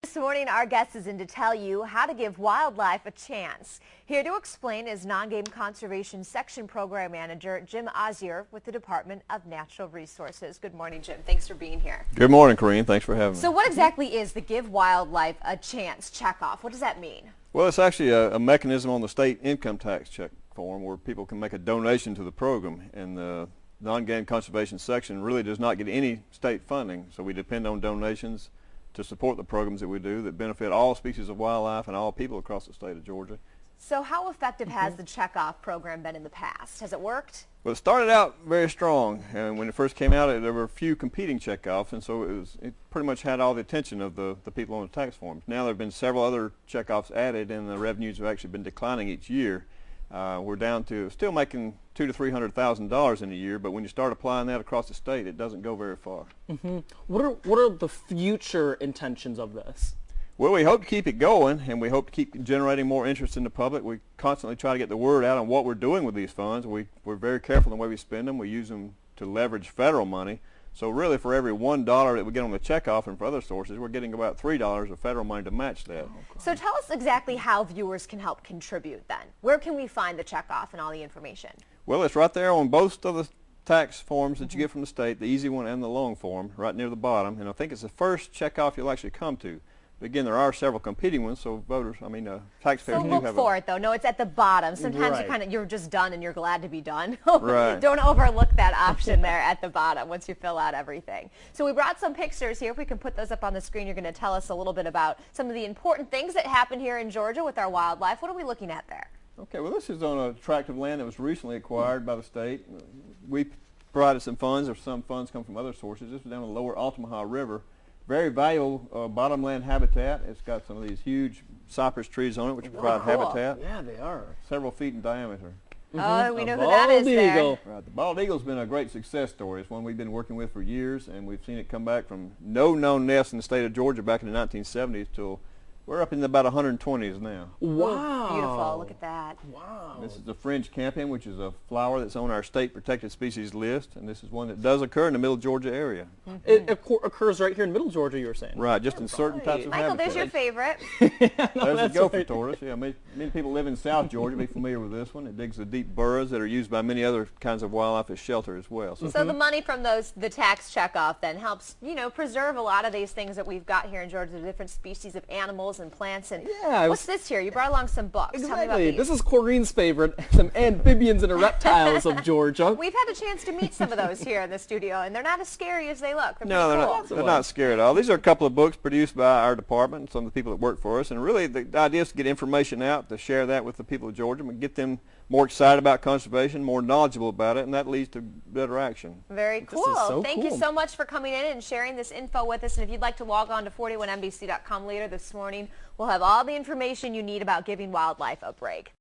This morning, our guest is in to tell you how to give wildlife a chance. Here to explain is Nongame Conservation Section Program Manager Jim Ozier with the Department of Natural Resources. Good morning, Jim. Thanks for being here. Good morning, Corinne. Thanks for having me. So what exactly is the Give Wildlife a Chance checkoff? What does that mean? Well, it's actually a mechanism on the state income tax check form where people can make a donation to the program, and the Nongame Conservation Section really does not get any state funding, so we depend on donations to support the programs that we do that benefit all species of wildlife and all people across the state of Georgia. So how effective has the checkoff program been in the past? Has it worked? Well, it started out very strong, and when it first came out, there were a few competing checkoffs, and so it pretty much had all the attention of the people on the tax forms. Now there have been several other checkoffs added, and the revenues have actually been declining each year. We're down to still making $200,000 to $300,000 in a year, but when you start applying that across the state, it doesn't go very far. What are the future intentions of this? Well, we hope to keep it going, and we hope to keep generating more interest in the public. We constantly try to get the word out on what we're doing with these funds. We're very careful in the way we spend them. We use them to leverage federal money. So really, for every $1 that we get on the checkoff and for other sources, we're getting about $3 of federal money to match that. So tell us exactly how viewers can help contribute then. Where can we find the checkoff and all the information? Well, it's right there on both of the tax forms that you get from the state, the easy one and the long form, right near the bottom. And I think it's the first checkoff you'll actually come to. But again, there are several competing ones, so taxpayers do have look for it, though. No, it's at the bottom. Sometimes you're just done and you're glad to be done. Right. Don't overlook that option there at the bottom once you fill out everything. So we brought some pictures here. If we can put those up on the screen, you're going to tell us a little bit about some of the important things that happen here in Georgia with our wildlife. What are we looking at there? Okay, well, this is on a tract of land that was recently acquired by the state. We provided some funds, or some funds come from other sources. This is down the lower Altamaha River. Very valuable bottomland habitat. It's got some of these huge cypress trees on it, which provide habitat. Yeah, they are. Several feet in diameter. Oh, we know who that is there. Right, the bald eagle's been a great success story. It's one we've been working with for years, and we've seen it come back from no known nests in the state of Georgia back in the 1970s till we're up in about 120s now. Wow. Beautiful. Look at that. Wow. This is the fringe campion, which is a flower that's on our state protected species list, and this is one that does occur in the Middle Georgia area. It occurs right here in Middle Georgia, you were saying? Right, just in certain types of Michael, habitat. there's your favorite. There's a gopher tortoise. Yeah, many people live in South Georgia be familiar with this one. It digs the deep burrows that are used by many other kinds of wildlife as shelter as well. So the money from the tax checkoff then helps, preserve a lot of these things that we've got here in Georgia, the different species of animals and plants. And what's this here? You brought along some books. Exactly. Tell me about these. This is Corinne's favorite, some amphibians and reptiles of Georgia. We've had a chance to meet some of those here in the studio, and they're not as scary as they look. No, they're not scary at all. These are a couple of books produced by our department and some of the people that work for us, and really the idea is to get information out, to share that with the people of Georgia, and get them more excited about conservation, more knowledgeable about it, and that leads to better action. Very cool. Thank you so much for coming in and sharing this info with us. And if you'd like to log on to 41NBC.com later this morning, we'll have all the information you need about giving wildlife a break.